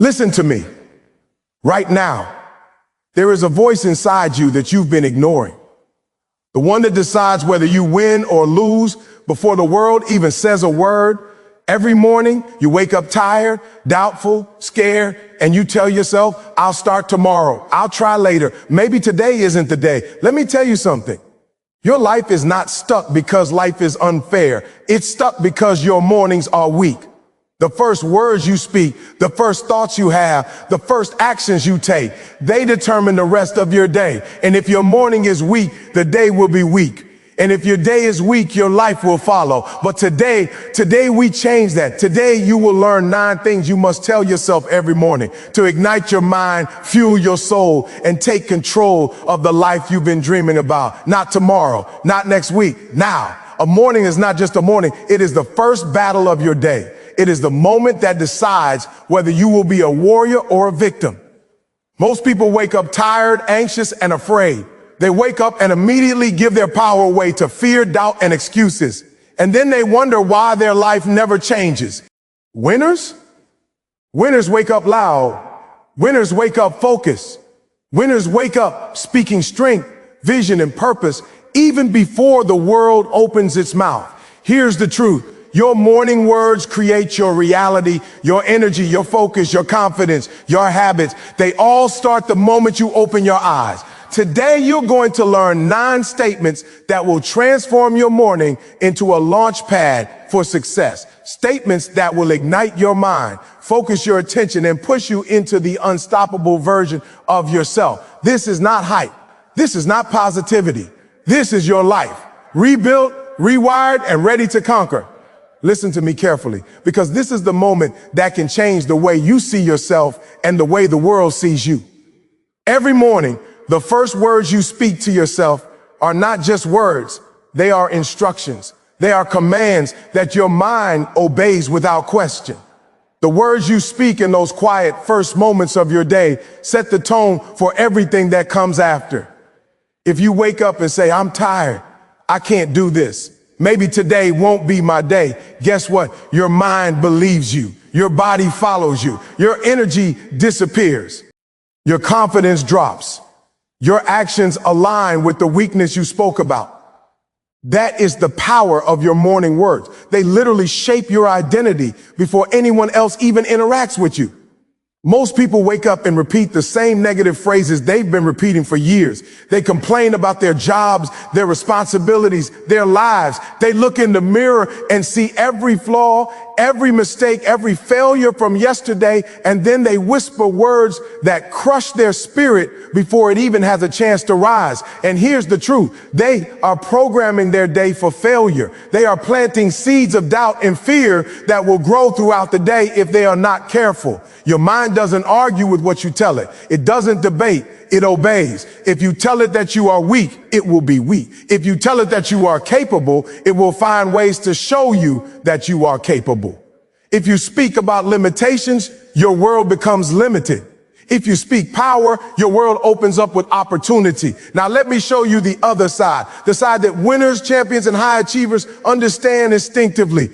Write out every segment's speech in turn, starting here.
Listen to me. Right now, there is a voice inside you that you've been ignoring. The one that decides whether you win or lose before the world even says a word. Every morning, you wake up tired, doubtful, scared, and you tell yourself, I'll start tomorrow. I'll try later. Maybe today isn't the day. Let me tell you something. Your life is not stuck because life is unfair. It's stuck because your mornings are weak. The first words you speak, the first thoughts you have, the first actions you take, they determine the rest of your day. And if your morning is weak, the day will be weak. And if your day is weak, your life will follow. But today we change that. Today you will learn 9 things you must tell yourself every morning to ignite your mind, fuel your soul, and take control of the life you've been dreaming about. Not tomorrow, not next week, now. A morning is not just a morning. It is the first battle of your day. It is the moment that decides whether you will be a warrior or a victim. Most people wake up tired, anxious, and afraid. They wake up and immediately give their power away to fear, doubt, and excuses. And then they wonder why their life never changes. Winners wake up loud. Winners wake up focused. Winners wake up speaking strength, vision, and purpose even before the world opens its mouth. Here's the truth. Your morning words create your reality, your energy, your focus, your confidence, your habits. They all start the moment you open your eyes. Today, you're going to learn 9 statements that will transform your morning into a launch pad for success. Statements that will ignite your mind, focus your attention, and push you into the unstoppable version of yourself. This is not hype. This is not positivity. This is your life. Rebuilt, rewired, and ready to conquer. Listen to me carefully, because this is the moment that can change the way you see yourself and the way the world sees you. Every morning, the first words you speak to yourself are not just words. They are instructions. They are commands that your mind obeys without question. The words you speak in those quiet first moments of your day set the tone for everything that comes after. If you wake up and say, I'm tired, I can't do this, maybe today won't be my day, guess what? Your mind believes you. Your body follows you. Your energy disappears. Your confidence drops. Your actions align with the weakness you spoke about. That is the power of your morning words. They literally shape your identity before anyone else even interacts with you. Most people wake up and repeat the same negative phrases they've been repeating for years. They complain about their jobs, their responsibilities, their lives. They look in the mirror and see every flaw, every mistake, every failure from yesterday, and then they whisper words that crush their spirit before it even has a chance to rise. And here's the truth. They are programming their day for failure. They are planting seeds of doubt and fear that will grow throughout the day if they are not careful. Your mind doesn't argue with what you tell it. It doesn't debate. It obeys. If you tell it that you are weak, it will be weak. If you tell it that you are capable, it will find ways to show you that you are capable. If you speak about limitations, your world becomes limited. If you speak power, your world opens up with opportunity. Now let me show you the other side, the side that winners, champions, and high achievers understand instinctively.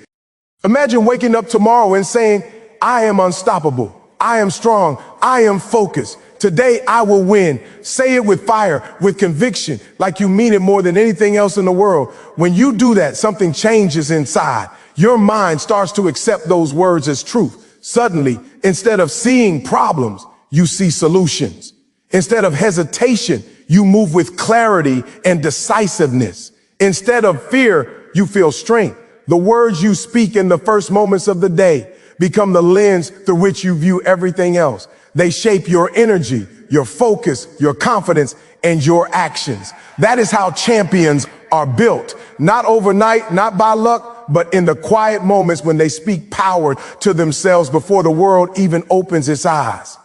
Imagine waking up tomorrow and saying, I am unstoppable. I am strong. I am focused. Today I will win. Say it with fire, with conviction, like you mean it more than anything else in the world. When you do that, something changes inside. Your mind starts to accept those words as truth. Suddenly, instead of seeing problems, you see solutions. Instead of hesitation, you move with clarity and decisiveness. Instead of fear, you feel strength. The words you speak in the first moments of the day become the lens through which you view everything else. They shape your energy, your focus, your confidence, and your actions. That is how champions are built. Not overnight, not by luck, but in the quiet moments when they speak power to themselves before the world even opens its eyes.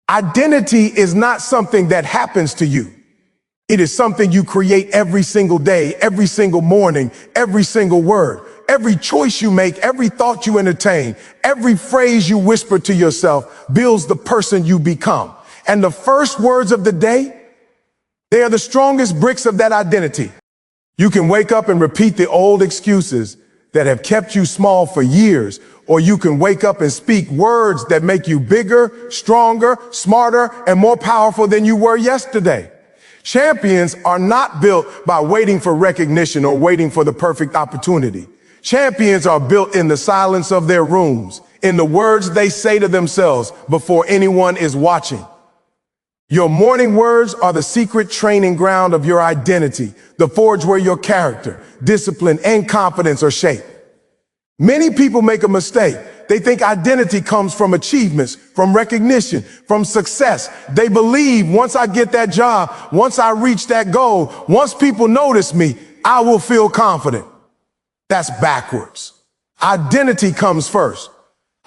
Identity is not something that happens to you. It is something you create every single day, every single morning, every single word. Every choice you make, every thought you entertain, every phrase you whisper to yourself builds the person you become. And the first words of the day, they are the strongest bricks of that identity. You can wake up and repeat the old excuses that have kept you small for years, or you can wake up and speak words that make you bigger, stronger, smarter, and more powerful than you were yesterday. Champions are not built by waiting for recognition or waiting for the perfect opportunity. Champions are built in the silence of their rooms, in the words they say to themselves before anyone is watching. Your morning words are the secret training ground of your identity, the forge where your character, discipline, and confidence are shaped. Many people make a mistake. They think identity comes from achievements, from recognition, from success. They believe once I get that job, once I reach that goal, once people notice me, I will feel confident. That's backwards. Identity comes first.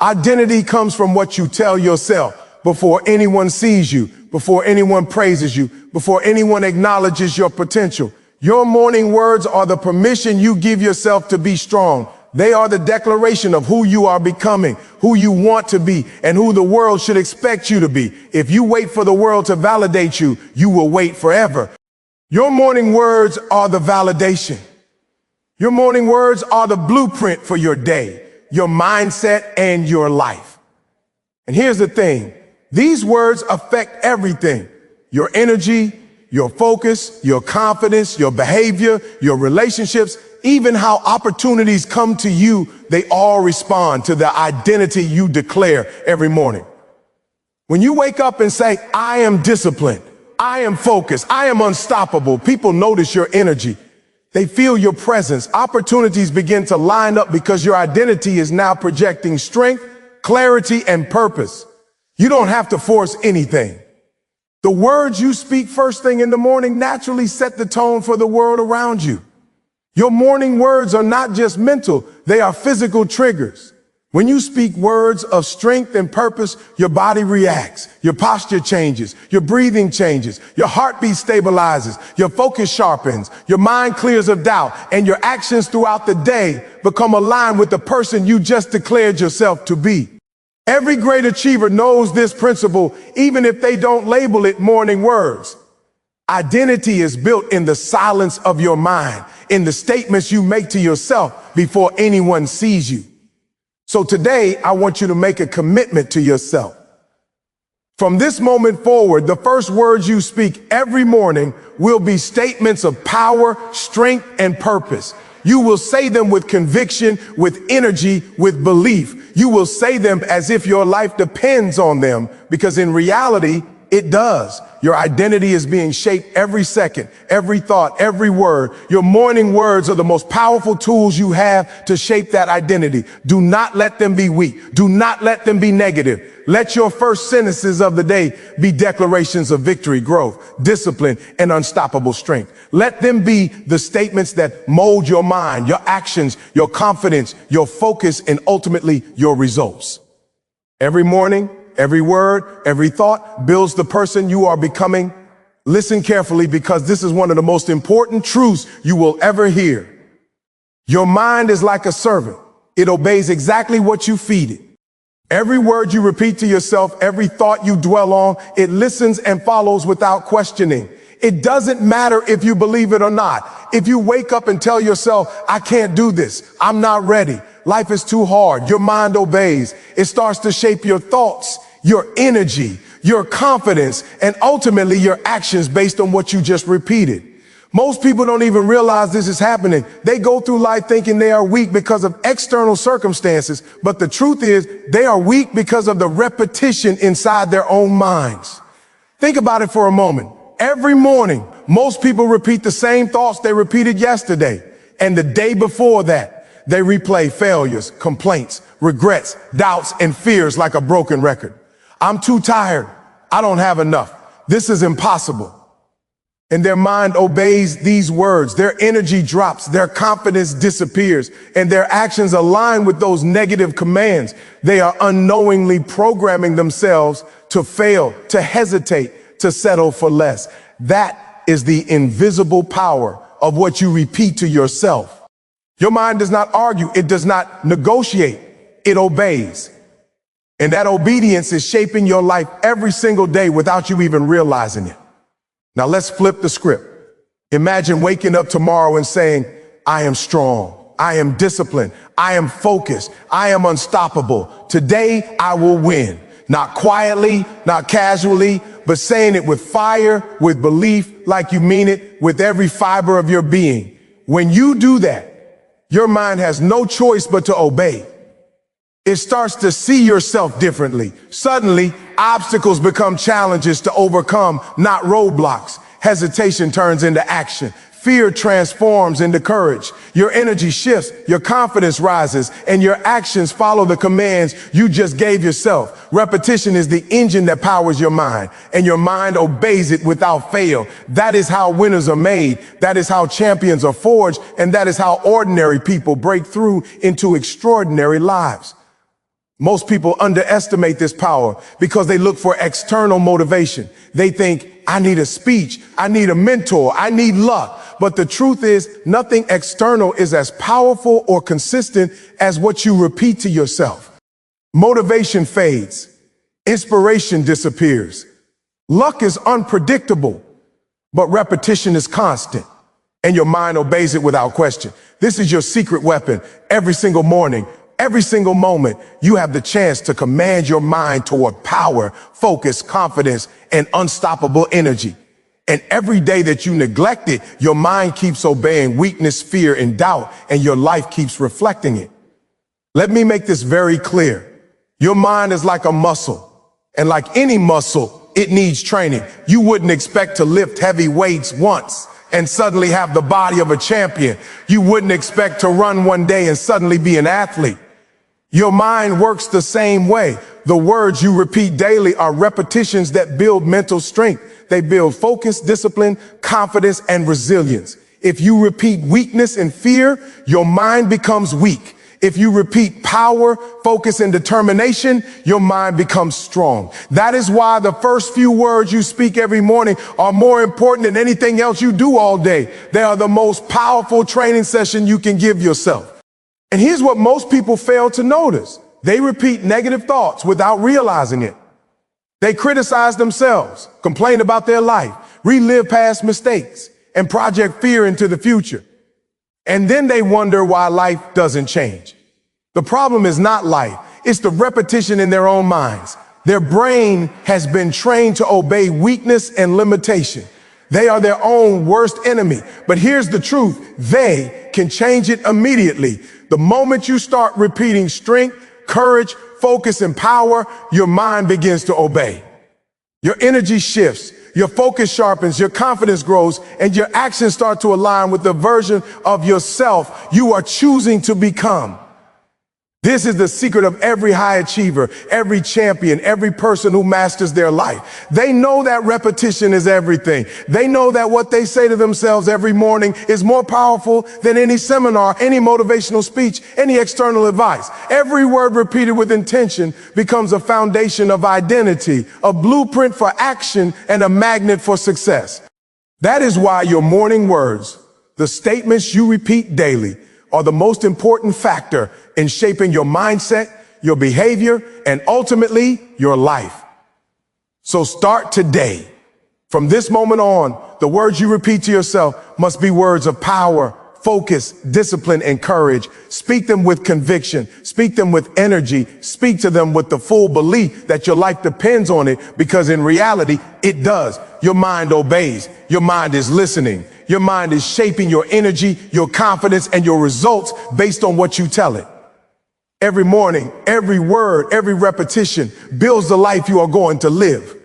Identity comes from what you tell yourself before anyone sees you, before anyone praises you, before anyone acknowledges your potential. Your morning words are the permission you give yourself to be strong. They are the declaration of who you are becoming, who you want to be, and who the world should expect you to be. If you wait for the world to validate you, you will wait forever. Your morning words are the validation. Your morning words are the blueprint for your day, your mindset, and your life. And here's the thing. These words affect everything. Your energy, your focus, your confidence, your behavior, your relationships, even how opportunities come to you, they all respond to the identity you declare every morning. When you wake up and say, I am disciplined, I am focused, I am unstoppable, people notice your energy. They feel your presence. Opportunities begin to line up because your identity is now projecting strength, clarity, and purpose. You don't have to force anything. The words you speak first thing in the morning naturally set the tone for the world around you. Your morning words are not just mental, they are physical triggers. When you speak words of strength and purpose, your body reacts, your posture changes, your breathing changes, your heartbeat stabilizes, your focus sharpens, your mind clears of doubt, and your actions throughout the day become aligned with the person you just declared yourself to be. Every great achiever knows this principle, even if they don't label it morning words. Identity is built in the silence of your mind, in the statements you make to yourself before anyone sees you. So today, I want you to make a commitment to yourself. From this moment forward, the first words you speak every morning will be statements of power, strength, and purpose. You will say them with conviction, with energy, with belief. You will say them as if your life depends on them, because in reality, it does. Your identity is being shaped every second, every thought, every word. Your morning words are the most powerful tools you have to shape that identity. Do not let them be weak. Do not let them be negative. Let your first sentences of the day be declarations of victory, growth, discipline, and unstoppable strength. Let them be the statements that mold your mind, your actions, your confidence, your focus, and ultimately your results. Every morning, every word, every thought builds the person you are becoming. Listen carefully, because this is one of the most important truths you will ever hear. Your mind is like a servant. It obeys exactly what you feed it. Every word you repeat to yourself, every thought you dwell on, it listens and follows without questioning. It doesn't matter if you believe it or not. If you wake up and tell yourself, I can't do this, I'm not ready, life is too hard, your mind obeys. It starts to shape your thoughts, your energy, your confidence, and ultimately your actions based on what you just repeated. Most people don't even realize this is happening. They go through life thinking they are weak because of external circumstances, but the truth is they are weak because of the repetition inside their own minds. Think about it for a moment. Every morning, most people repeat the same thoughts they repeated yesterday, and the day before that, they replay failures, complaints, regrets, doubts, and fears like a broken record. I'm too tired. I don't have enough. This is impossible. And their mind obeys these words. Their energy drops, their confidence disappears, and their actions align with those negative commands. They are unknowingly programming themselves to fail, to hesitate, to settle for less. That is the invisible power of what you repeat to yourself. Your mind does not argue. It does not negotiate. It obeys. And that obedience is shaping your life every single day without you even realizing it. Now let's flip the script. Imagine waking up tomorrow and saying, I am strong. I am disciplined. I am focused. I am unstoppable. Today I will win. Not quietly, not casually, but saying it with fire, with belief, like you mean it, with every fiber of your being. When you do that, your mind has no choice but to obey. It starts to see yourself differently. Suddenly, obstacles become challenges to overcome, not roadblocks. Hesitation turns into action. Fear transforms into courage. Your energy shifts, your confidence rises, and your actions follow the commands you just gave yourself. Repetition is the engine that powers your mind, and your mind obeys it without fail. That is how winners are made. That is how champions are forged, and that is how ordinary people break through into extraordinary lives. Most people underestimate this power because they look for external motivation. They think, I need a speech, I need a mentor, I need luck. But the truth is, nothing external is as powerful or consistent as what you repeat to yourself. Motivation fades. Inspiration disappears. Luck is unpredictable, but repetition is constant, and your mind obeys it without question. This is your secret weapon. Every single morning, every single moment, you have the chance to command your mind toward power, focus, confidence, and unstoppable energy. And every day that you neglect it, your mind keeps obeying weakness, fear, and doubt, and your life keeps reflecting it. Let me make this very clear. Your mind is like a muscle, and like any muscle, it needs training. You wouldn't expect to lift heavy weights once and suddenly have the body of a champion. You wouldn't expect to run one day and suddenly be an athlete. Your mind works the same way. The words you repeat daily are repetitions that build mental strength. They build focus, discipline, confidence, and resilience. If you repeat weakness and fear, your mind becomes weak. If you repeat power, focus, and determination, your mind becomes strong. That is why the first few words you speak every morning are more important than anything else you do all day. They are the most powerful training session you can give yourself. And here's what most people fail to notice. They repeat negative thoughts without realizing it. They criticize themselves, complain about their life, relive past mistakes, and project fear into the future. And then they wonder why life doesn't change. The problem is not life. It's the repetition in their own minds. Their brain has been trained to obey weakness and limitation. They are their own worst enemy. But here's the truth. They can change it immediately. The moment you start repeating strength, courage, focus, and power, your mind begins to obey. Your energy shifts, your focus sharpens, your confidence grows, and your actions start to align with the version of yourself you are choosing to become. This is the secret of every high achiever, every champion, every person who masters their life. They know that repetition is everything. They know that what they say to themselves every morning is more powerful than any seminar, any motivational speech, any external advice. Every word repeated with intention becomes a foundation of identity, a blueprint for action, and a magnet for success. That is why your morning words, the statements you repeat daily, are the most important factor in shaping your mindset, your behavior, and ultimately your life. So start today. From this moment on, the words you repeat to yourself must be words of power, focus, discipline, and courage. Speak them with conviction. Speak them with energy. Speak to them with the full belief that your life depends on it, because in reality, it does. Your mind obeys. Your mind is listening. Your mind is shaping your energy, your confidence, and your results based on what you tell it. Every morning, every word, every repetition builds the life you are going to live.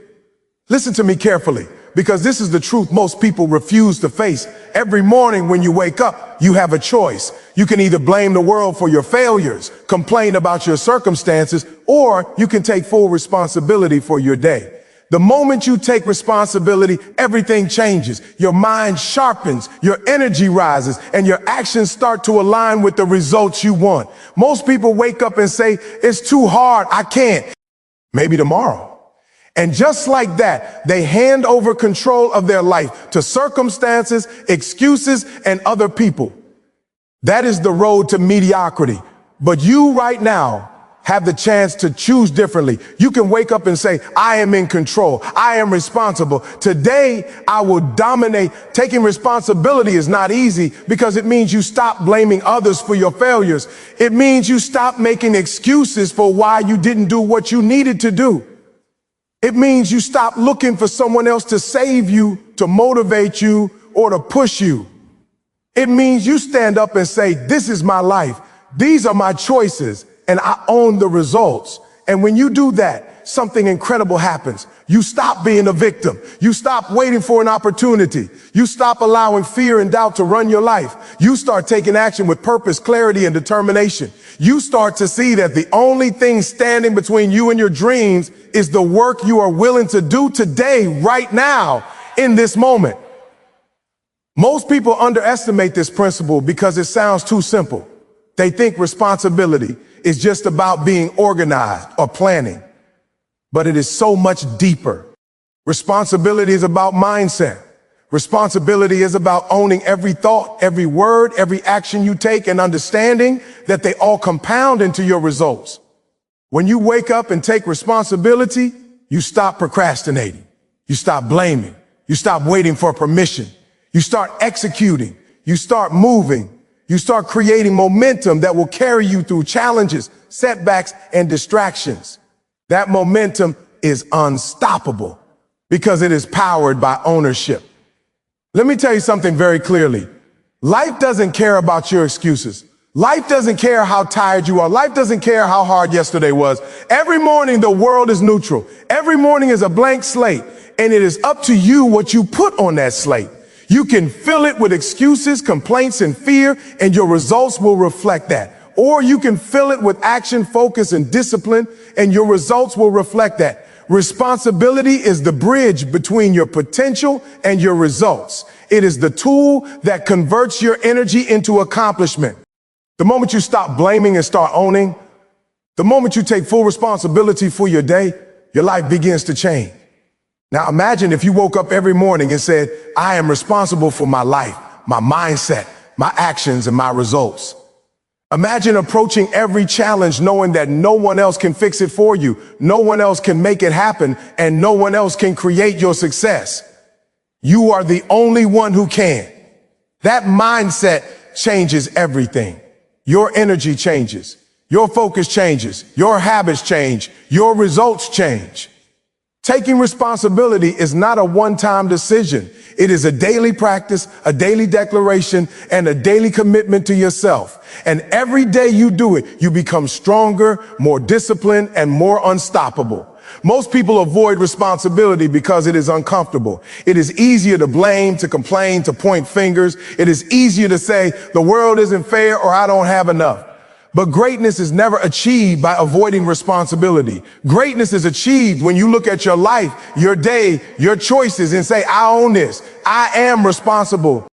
Listen to me carefully, because this is the truth most people refuse to face. Every morning when you wake up, you have a choice. You can either blame the world for your failures, complain about your circumstances, or you can take full responsibility for your day. The moment you take responsibility, everything changes. Your mind sharpens, your energy rises, and your actions start to align with the results you want. Most people wake up and say, it's too hard, I can't. Maybe tomorrow. And just like that, they hand over control of their life to circumstances, excuses, and other people. That is the road to mediocrity. But you right now have the chance to choose differently. You can wake up and say, I am in control. I am responsible. Today, I will dominate. Taking responsibility is not easy because it means you stop blaming others for your failures. It means you stop making excuses for why you didn't do what you needed to do. It means you stop looking for someone else to save you, to motivate you, or to push you. It means you stand up and say, this is my life. These are my choices. And I own the results. And when you do that, something incredible happens. You stop being a victim. You stop waiting for an opportunity. You stop allowing fear and doubt to run your life. You start taking action with purpose, clarity, and determination. You start to see that the only thing standing between you and your dreams is the work you are willing to do today, right now, in this moment. Most people underestimate this principle because it sounds too simple. They think responsibility is just about being organized or planning, but it is so much deeper. Responsibility is about mindset. Responsibility is about owning every thought, every word, every action you take, and understanding that they all compound into your results. When you wake up and take responsibility, you stop procrastinating. You stop blaming. You stop waiting for permission. You start executing. You start moving. You start creating momentum that will carry you through challenges, setbacks, and distractions. That momentum is unstoppable because it is powered by ownership. Let me tell you something very clearly. Life doesn't care about your excuses. Life doesn't care how tired you are. Life doesn't care how hard yesterday was. Every morning, the world is neutral. Every morning is a blank slate, and it is up to you what you put on that slate. You can fill it with excuses, complaints, and fear, and your results will reflect that. Or you can fill it with action, focus, and discipline, and your results will reflect that. Responsibility is the bridge between your potential and your results. It is the tool that converts your energy into accomplishment. The moment you stop blaming and start owning, the moment you take full responsibility for your day, your life begins to change. Now imagine if you woke up every morning and said, I am responsible for my life, my mindset, my actions, and my results. Imagine approaching every challenge knowing that no one else can fix it for you, no one else can make it happen, and no one else can create your success. You are the only one who can. That mindset changes everything. Your energy changes, your focus changes, your habits change, your results change. Taking responsibility is not a one-time decision. It is a daily practice, a daily declaration, and a daily commitment to yourself. And every day you do it, you become stronger, more disciplined, and more unstoppable. Most people avoid responsibility because it is uncomfortable. It is easier to blame, to complain, to point fingers. It is easier to say, the world isn't fair or I don't have enough. But greatness is never achieved by avoiding responsibility. Greatness is achieved when you look at your life, your day, your choices, and say, I own this. I am responsible.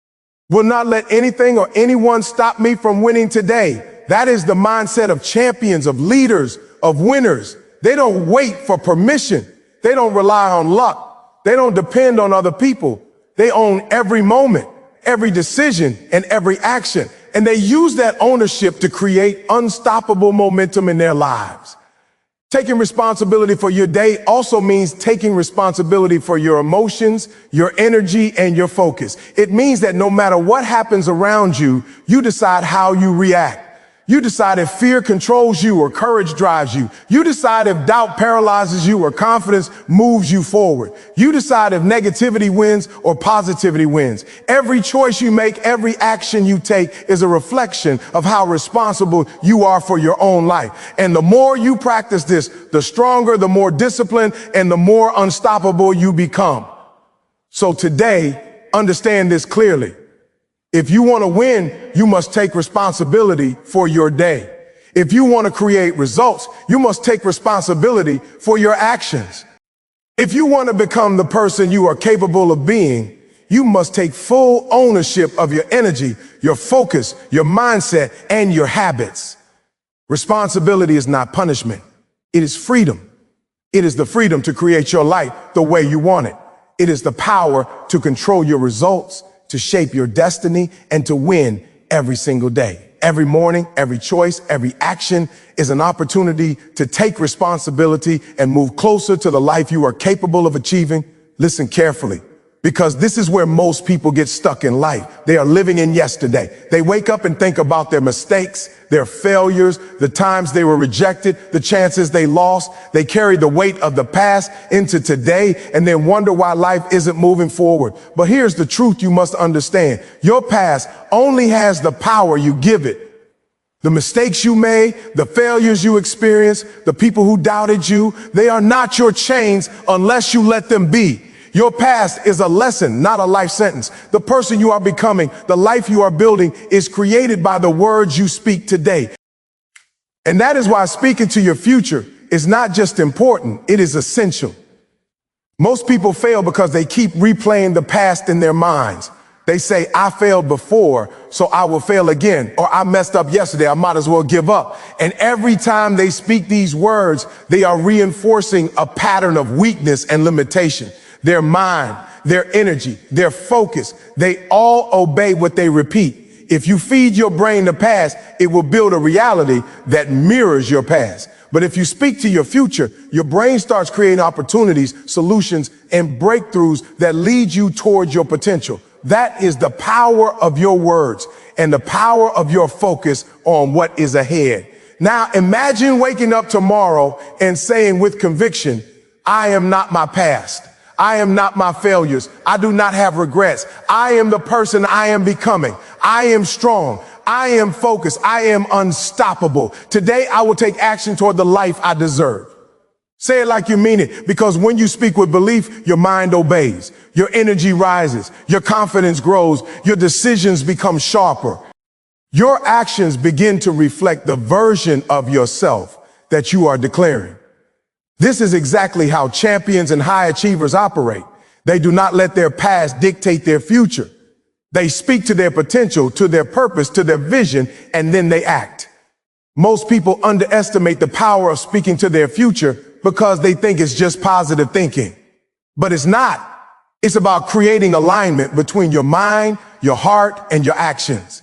Will not let anything or anyone stop me from winning today. That is the mindset of champions, of leaders, of winners. They don't wait for permission. They don't rely on luck. They don't depend on other people. They own every moment, every decision, and every action. And they use that ownership to create unstoppable momentum in their lives. Taking responsibility for your day also means taking responsibility for your emotions, your energy, and your focus. It means that no matter what happens around you, you decide how you react. You decide if fear controls you or courage drives you. You decide if doubt paralyzes you or confidence moves you forward. You decide if negativity wins or positivity wins. Every choice you make, every action you take is a reflection of how responsible you are for your own life. And the more you practice this, the stronger, the more disciplined, and the more unstoppable you become. So today, understand this clearly. If you want to win, you must take responsibility for your day. If you want to create results, you must take responsibility for your actions. If you want to become the person you are capable of being, you must take full ownership of your energy, your focus, your mindset, and your habits. Responsibility is not punishment. It is freedom. It is the freedom to create your life the way you want it. It is the power to control your results, to shape your destiny, and to win every single day. Every morning, every choice, every action is an opportunity to take responsibility and move closer to the life you are capable of achieving. Listen carefully, because this is where most people get stuck in life. They are living in yesterday. They wake up and think about their mistakes, their failures, the times they were rejected, the chances they lost. They carry the weight of the past into today and then wonder why life isn't moving forward. But here's the truth you must understand. Your past only has the power you give it. The mistakes you made, the failures you experienced, the people who doubted you, they are not your chains unless you let them be. Your past is a lesson, not a life sentence. The person you are becoming, the life you are building, is created by the words you speak today. And that is why speaking to your future is not just important, it is essential. Most people fail because they keep replaying the past in their minds. They say, I failed before, so I will fail again. Or I messed up yesterday, I might as well give up. And every time they speak these words, they are reinforcing a pattern of weakness and limitation. Their mind, their energy, their focus, they all obey what they repeat. If you feed your brain the past, it will build a reality that mirrors your past. But if you speak to your future, your brain starts creating opportunities, solutions, and breakthroughs that lead you towards your potential. That is the power of your words and the power of your focus on what is ahead. Now imagine waking up tomorrow and saying with conviction, I am not my past. I am not my failures. I do not have regrets. I am the person I am becoming. I am strong. I am focused. I am unstoppable. Today, I will take action toward the life I deserve. Say it like you mean it, because when you speak with belief, your mind obeys. Your energy rises. Your confidence grows. Your decisions become sharper. Your actions begin to reflect the version of yourself that you are declaring. This is exactly how champions and high achievers operate. They do not let their past dictate their future. They speak to their potential, to their purpose, to their vision, and then they act. Most people underestimate the power of speaking to their future because they think it's just positive thinking. But it's not. It's about creating alignment between your mind, your heart, and your actions.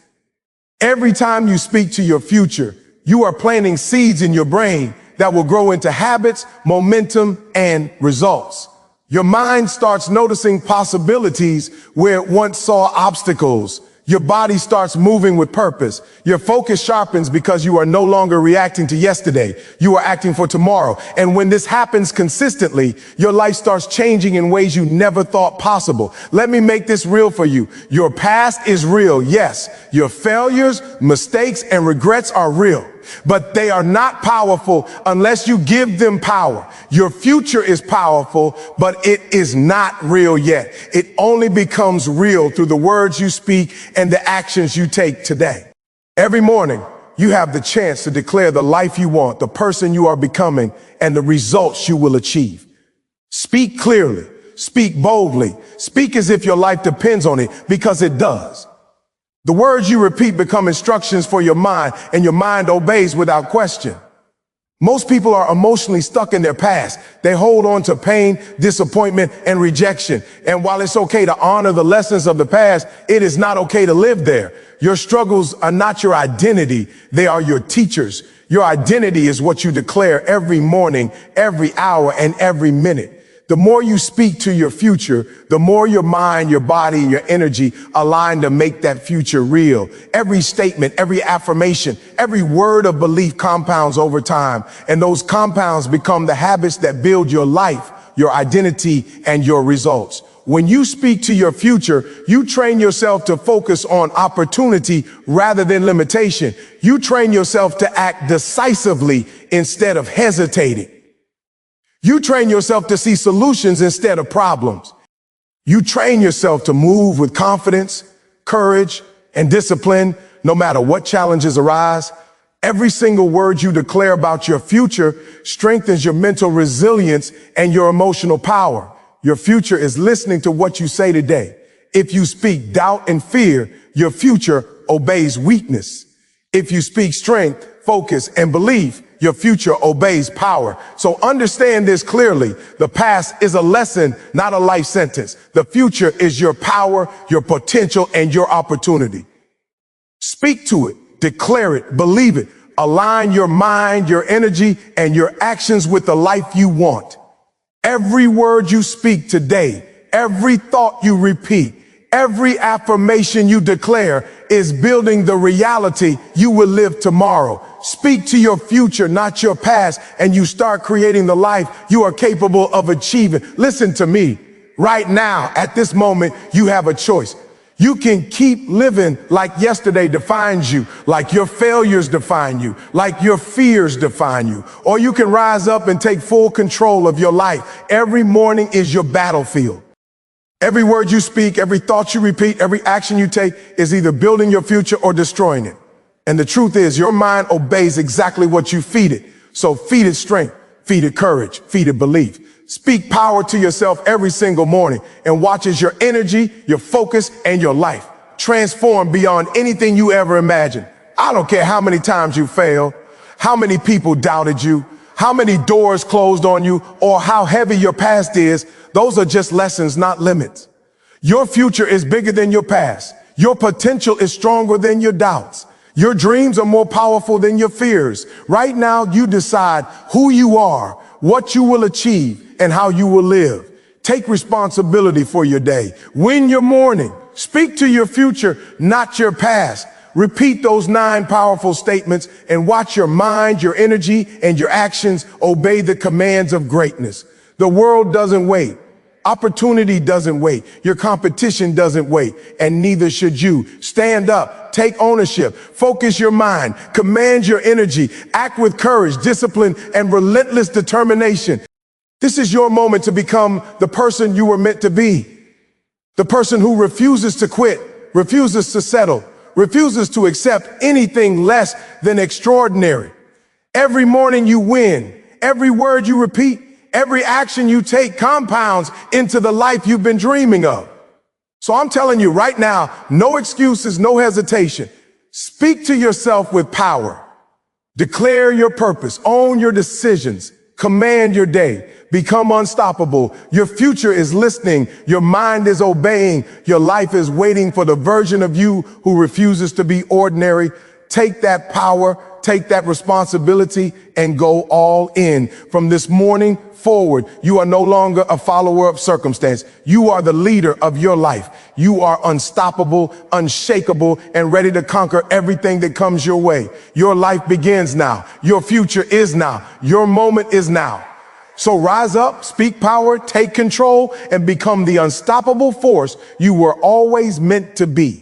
Every time you speak to your future, you are planting seeds in your brain that will grow into habits, momentum, and results. Your mind starts noticing possibilities where it once saw obstacles. Your body starts moving with purpose. Your focus sharpens because you are no longer reacting to yesterday. You are acting for tomorrow. And when this happens consistently, your life starts changing in ways you never thought possible. Let me make this real for you. Your past is real, yes. Your failures, mistakes, and regrets are real. But they are not powerful unless you give them power. Your future is powerful, but it is not real yet. It only becomes real through the words you speak and the actions you take today. Every morning, you have the chance to declare the life you want, the person you are becoming, and the results you will achieve. Speak clearly, speak boldly, speak as if your life depends on it, because it does. The words you repeat become instructions for your mind, and your mind obeys without question. Most people are emotionally stuck in their past. They hold on to pain, disappointment, and rejection. And while it's okay to honor the lessons of the past, it is not okay to live there. Your struggles are not your identity. They are your teachers. Your identity is what you declare every morning, every hour, and every minute. The more you speak to your future, the more your mind, your body, and your energy align to make that future real. Every statement, every affirmation, every word of belief compounds over time, and those compounds become the habits that build your life, your identity, and your results. When you speak to your future, you train yourself to focus on opportunity rather than limitation. You train yourself to act decisively instead of hesitating. You train yourself to see solutions instead of problems. You train yourself to move with confidence, courage, and discipline, no matter what challenges arise. Every single word you declare about your future strengthens your mental resilience and your emotional power. Your future is listening to what you say today. If you speak doubt and fear, your future obeys weakness. If you speak strength, focus, and belief, your future obeys power. So understand this clearly. The past is a lesson, not a life sentence. The future is your power, your potential, and your opportunity. Speak to it. Declare it, believe it. Align your mind, your energy, and your actions with the life you want. Every word you speak today, every thought you repeat, every affirmation you declare is building the reality you will live tomorrow. Speak to your future, not your past, and you start creating the life you are capable of achieving. Listen to me. Right now, at this moment, you have a choice. You can keep living like yesterday defines you, like your failures define you, like your fears define you. Or you can rise up and take full control of your life. Every morning is your battlefield. Every word you speak, every thought you repeat, every action you take is either building your future or destroying it. And the truth is, your mind obeys exactly what you feed it. So feed it strength, feed it courage, feed it belief. Speak power to yourself every single morning and watch as your energy, your focus, and your life transform beyond anything you ever imagined. I don't care how many times you failed, how many people doubted you, how many doors closed on you, or how heavy your past is. Those are just lessons, not limits. Your future is bigger than your past. Your potential is stronger than your doubts. Your dreams are more powerful than your fears. Right now, you decide who you are, what you will achieve, and how you will live. Take responsibility for your day. Win your morning. Speak to your future, not your past. Repeat those 9 powerful statements and watch your mind, your energy, and your actions obey the commands of greatness. The world doesn't wait. Opportunity doesn't wait. Your competition doesn't wait, and neither should you. Stand up, take ownership, focus your mind, command your energy, act with courage, discipline, and relentless determination. This is your moment to become the person you were meant to be. The person who refuses to quit, refuses to settle, refuses to accept anything less than extraordinary. Every morning you win. Every word you repeat, every action you take compounds into the life you've been dreaming of. So I'm telling you right now, no excuses, no hesitation. Speak to yourself with power. Declare your purpose, own your decisions, command your day, become unstoppable. Your future is listening, your mind is obeying, your life is waiting for the version of you who refuses to be ordinary. Take that power, take that responsibility, and go all in. From this morning forward, you are no longer a follower of circumstance. You are the leader of your life. You are unstoppable, unshakable, and ready to conquer everything that comes your way. Your life begins now. Your future is now. Your moment is now. So rise up, speak power, take control, and become the unstoppable force you were always meant to be.